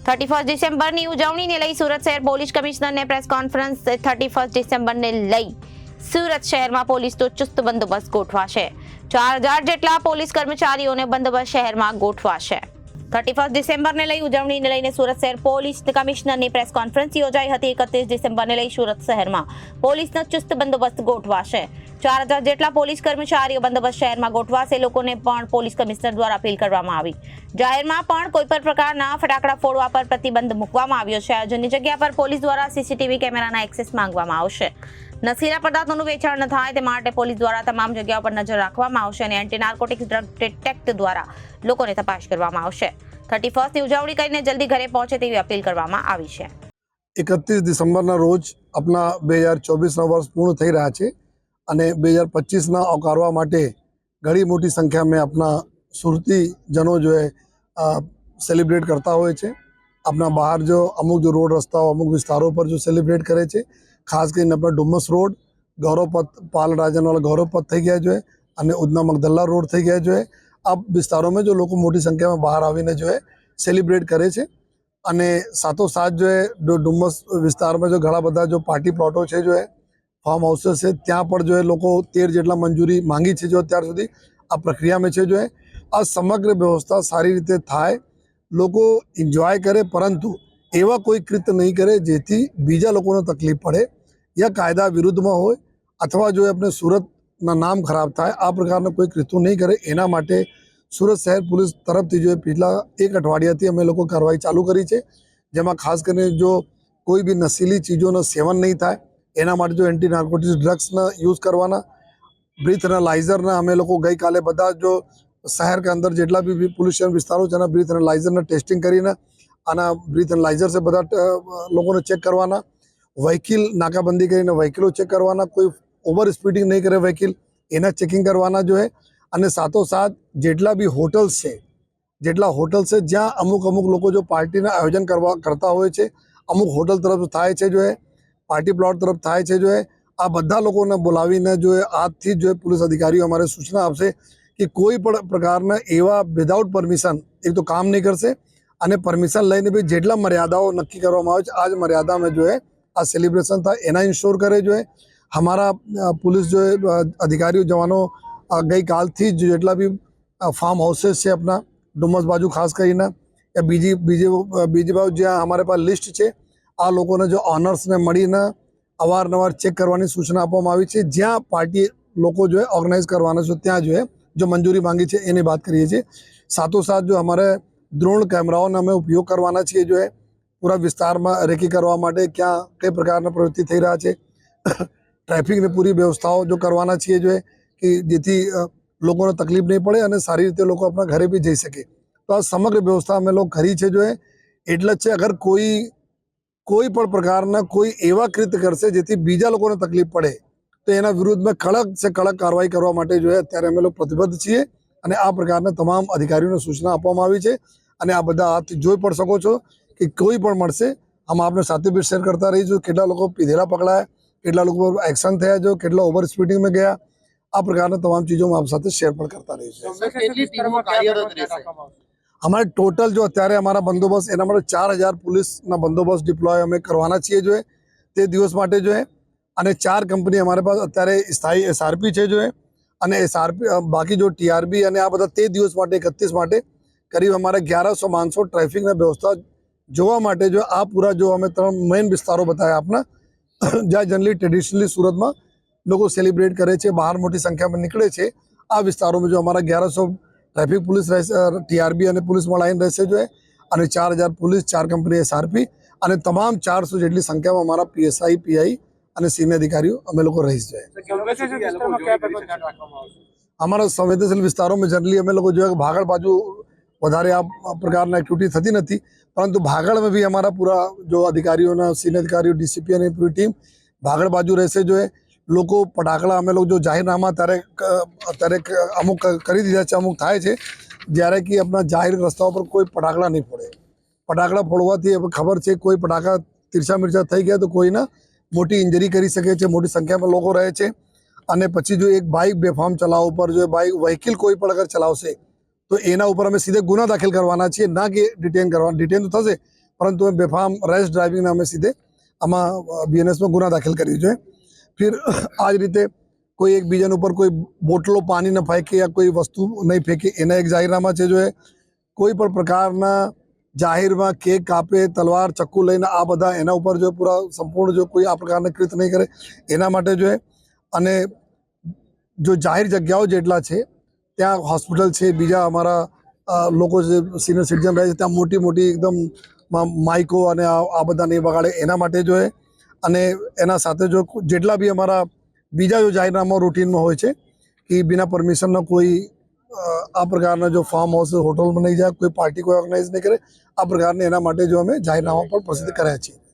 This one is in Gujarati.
31 ડિસેમ્બરની ઉજવણીને લઈ સુરત શહેર પોલીસ કમિશનરને પ્રેસ કોન્ફરન્સ 31 ડિસેમ્બરને લઈ સુરત શહેરમાં પોલીસનો ચુસ્ત બંદોબસ્ત ગોઠવાશે। 4000 જેટલા પોલીસ કર્મચારીઓને બંદોબસ્ત શહેરમાં ગોઠવાશે। 31 ડિસેમ્બરને લઈ ઉજવણીને લઈને સુરત શહેર પોલીસ કમિશનરની પ્રેસ કોન્ફરન્સ યોજાઈ હતી। 31 ડિસેમ્બરને લઈ સુરત શહેરમાં પોલીસનો ચુસ્ત બંદોબસ્ત ગોઠવાશે। 4000 જેટલા પોલીસ કર્મચારીઓ બંદોબસ્ત શહેરમાં ગોઠવાશે। લોકોને પણ પોલીસ કમિશનર દ્વારા અપીલ કરવામાં આવી। જાહેરમાં પણ કોઈ પણ પ્રકારના ફટાકડા ફોડવા પર પ્રતિબંધ મૂકવામાં આવ્યો છે। આયોજનની જગ્યા પર પોલીસ દ્વારા સીસીટીવી કેમેરાના એક્સેસ માંગવામાં આવશે। નશીલા પદાર્થોનું વેચાણ ન થાય તે માટે પોલીસ દ્વારા તમામ જગ્યાઓ પર નજર રાખવામાં આવશે અને એન્ટી નાર્કોટિક્સ ડ્રગ ડિટેક્ટ દ્વારા લોકોને તપાસ કરવામાં આવશે। 31ની ઉજવણી કરીને જલ્દી ઘરે પહોંચે તેવી અપીલ કરવામાં આવી છે। 31 ડિસેમ્બરના રોજ આપણા 2024ના વર્ષ પૂર્ણ થઈ રહ્યા છે અને 2025ના આવકારવા માટે ઘણી મોટી સંખ્યામાં આપણા સુરતીજનો જો સેલિબ્રેટ કરતા હોય છે। આપણા બહાર જો અમુક જો રોડ રસ્તાઓ અમુક વિસ્તારો પર જો સેલિબ્રેટ કરે છે, ખાસ કરીને આપણા ડુમસ રોડ, ગૌરવપથ, પાલ રાજાનવાલા ગૌરવપથ થઈ ગયા જોઈએ અને ઉધના મગદલ્લા રોડ થઈ ગયા જોઈએ। આ વિસ્તારોમાં જો લોકો મોટી સંખ્યામાં બહાર આવીને જો સેલિબ્રેટ કરે છે અને સાથોસાથ જો ડુમસ વિસ્તારમાં જો ઘણા બધા જો પાર્ટી પ્લોટો છે જો ફાર્મ હાઉસીસ છે ત્યાં પણ જો લોકો 13 જેટલા મંજૂરી માંગી છે જો અત્યાર સુધી આ પ્રક્રિયામાં છે જો આ સમગ્ર વ્યવસ્થા સારી રીતે થાય, લોકો એન્જોય કરે પરંતુ એવા કોઈ કૃત્ય નહીં કરે જેથી બીજા લોકોને તકલીફ પડે યા કાયદા વિરુદ્ધમાં હોય અથવા જો આપણે સુરતના નામ ખરાબ થાય આ પ્રકારના કોઈ કૃત્યો નહીં કરે। એના માટે સુરત શહેર પોલીસ તરફથી જો पिछला एक અઠવાડિયાથી અમે લોકો કાર્યવાહી ચાલુ કરી છે, જેમાં ખાસ કરીને જો કોઈ બી નશીલી ચીજોનું સેવન નહીં થાય એના માટે જો એન્ટી નાર્કોટિક્સ ડ્રગ્સના યુઝ કરવાના, બ્રીથ એનાલાઇઝરના અમે લોકો ગઈકાલે બધા જો શહેર કે અંદર જેટલા બી પોલ્યુશન વિસ્તારો છે એના બ્રીથ એનાલાઇઝરના ટેસ્ટિંગ કરીને આના બ્રીથ એનાલાઇઝર से બધા લોકોને ચેક કરવાના, વ્હીકલ નાકાબંધી કરીને વ્હીકલો ચેક કરવાના, કોઈ ઓવર સ્પીડિંગ નહીં કરે વ્હીકલ એના ચેકિંગ કરવાના જો અને સાથોસાથ જેટલા બી હોટલ્સ છે જ્યાં અમુક લોકો જો પાર્ટીના આયોજન કરતા હોય છે, અમુક હોટલ તરફ થાય છે જો પાર્ટી પ્લોટ તરફ થાય છે જો આ બધા લોકોને બોલાવીને જો આજથી જો પોલીસ અધિકારીઓ અમારે સૂચના આપશે કે કોઈ પણ પ્રકારના એવા વિધાઉટ પરમિશન એક તો કામ નહીં કરશે અને પરમિશન લઈને બી જેટલા મર્યાદાઓ નક્કી કરવામાં આવે છે આ જ મર્યાદામાં જો આ સેલિબ્રેશન થાય એના ઇન્શ્યોર કરે જો हमारा पुलिस जो अधिकारियों जवानों गईकालથી જ જેટલા બી ફાર્મ હાઉસીસ છે આપણા ડુમસ બાજુ ખાસ કરીને યા બીજી બાજુ જ્યાં અમારે પાસે લિસ્ટ છે આ લોકોને જો ઓનર્સને મળીને અવારનવાર ચેક કરવાની સૂચના આપવામાં આવી છે। જ્યાં પાર્ટી લોકો જો ઓર્ગેનાઇઝ કરવાના છે ત્યાં જો મંજૂરી માંગી છે એની વાત કરીએ છીએ। સાથોસાથ જો અમારે ડ્રોન કેમેરાઓનો અમે ઉપયોગ કરવાના છીએ જો પૂરા વિસ્તારમાં રેકી કરવા માટે ક્યાં કઈ પ્રકારના પ્રવૃત્તિ થઈ રહ્યા છે, ટ્રાફિકની પૂરી વ્યવસ્થાઓ જો કરવાના છીએ જો કે જેથી લોકોને તકલીફ નહીં પડે અને સારી રીતે લોકો આપણા ઘરે બી જઈ શકે। તો આ સમગ્ર વ્યવસ્થા અમે લોકો કરી છે જો એટલે જ છે અગર કોઈ પણ પ્રકારના કોઈ એવા કૃત્ય કરશે જેથી બીજા લોકોને તકલીફ પડે તો એના વિરુદ્ધમાં કડક સે કડક કાર્યવાહી કરવા માટે જો અત્યારે અમે લોકો પ્રતિબદ્ધ છીએ અને આ પ્રકારના તમામ અધિકારીઓને સૂચના આપવામાં આવી છે અને આ બધા આપ જોઈ પણ શકો છો કે કોઈ પણ મળશે हम आपने સાથે બી શેર કરતા રહીશું કેટલા લોકો પીધેલા પકડાયા, કેટલા લોકો એક્શન થયા જો કેટલા ઓવર સ્પીડિંગ में ગયા આ પ્રકારના તમામ ચીજો આપ સાથે શેર પણ કરતા રહીશું। हमारे टोटल जो અત્યારે हमारा બંદોબસ્ત એના માટે 4000 પોલીસના બંદોબસ્ત ડિપ્લોય અમે કરવાના છીએ જો તે દિવસ માટે જો અને 4 કંપની અમારે પાસે અત્યારે સ્થાયી એસઆરપી છે જો અને એસઆરપી બાકી જો ટીઆરબી અને આ બધા તે દિવસ માટે 31 માટે करीब हमारे 1100 मानसो ट्रैफिकના વ્યવસ્થા જોવા માટે જો આ પૂરા જો અમે 3 મેઇન વિસ્તારો બતાવ્યા આપના જ્યાં જનરલી ટ્રેડિશનલી સુરતમાં લોકો સેલિબ્રેટ કરે છે, બહાર મોટી સંખ્યામાં નીકળે છે આ વિસ્તારોમાં જો અમારા 1100 ટ્રાફિક પોલીસ રહેશે, ટીઆરબી અને પોલીસ મળાઈને રહેશે જો અને 4000 પોલીસ, 4 કંપની એસઆરપી અને તમામ 400 જેટલી સંખ્યામાં અમારા પીએસઆઈ, પીઆઈ અને સિનિયર અધિકારીઓ અમે લોકો રહી છે। અમારા સંવેદનશીલ વિસ્તારોમાં જનરલી અમે લોકો જો ભાગળ બાજુ વધારે આ પ્રકારના એક્ટિવિટી થતી નથી પરંતુ ભાગળ में भी हमारा पूरा जो अधिकारियों सीनियर अधिकारियों डीसीपी અને પૂરી ટીમ ભાગળ બાજુ રહેશે જો લોકો ફટાકડા અમે લોકો જો જાહેરનામા અત્યારે અમુક કરી દીધા છે, અમુક થાય છે જ્યારે કે આપણા જાહેર રસ્તાઓ પર કોઈ ફટાકડા નહીં ફોડે। ફટાકડા ફોડવાથી ખબર છે કોઈ ફટાકા તિરછા મિર્ચા થઈ ગયા તો કોઈને મોટી ઇન્જરી કરી શકે છે, મોટી સંખ્યામાં લોકો રહે છે અને પછી જો એક બાઇક બેફામ ચલાવવા ઉપર જો બાઇક વ્હીકલ કોઈ પણ અગર ચલાવશે તો એના ઉપર અમે સીધે ગુના દાખલ કરવાના છીએ, ના કે ડિટેન કરવાના। ડિટેન તો થશે પરંતુ અમે બેફામ રેશ ડ્રાઇવિંગના અમે સીધે આમાં બીએનએસમાં ગુના દાખલ કર્યો છે. ફિર આ જ રીતે કોઈ એકબીજાના ઉપર કોઈ બોટલો પાણી ન ફેંકે યા કોઈ વસ્તુ નહીં ફેંકે એના એક જાહેરનામા છે. જો કોઈ પણ પ્રકારના જાહેરમાં કેક કાપે, તલવાર, ચક્કુ લઈને આ બધા એના ઉપર જો પૂરા સંપૂર્ણ જો કોઈ આ પ્રકારના કૃત્ય નહીં કરે એના માટે જો અને જો જાહેર જગ્યાઓ જેટલા છે ત્યાં હોસ્પિટલ છે, બીજા અમારા લોકો જે સિનિયર સિટીઝન રહે છે ત્યાં મોટી મોટી એકદમ માઇકો અને આ બધા નહીં વગાડે એના માટે જો અને એના સાથે જો જેટલા બી અમારા બીજા જો જાહેરનામા રૂટીનમાં હોય છે કે બિના પરમિશનનો કોઈ આ પ્રકારના જો ફાર્મ હાઉસ હોટલમાં નહીં જાય, કોઈ પાર્ટી કોઈ ઓર્ગેનાઇઝ નહીં કરે, આ પ્રકારના એના માટે જો અમે જાહેરનામા પણ પ્રસિદ્ધ કર્યા છીએ.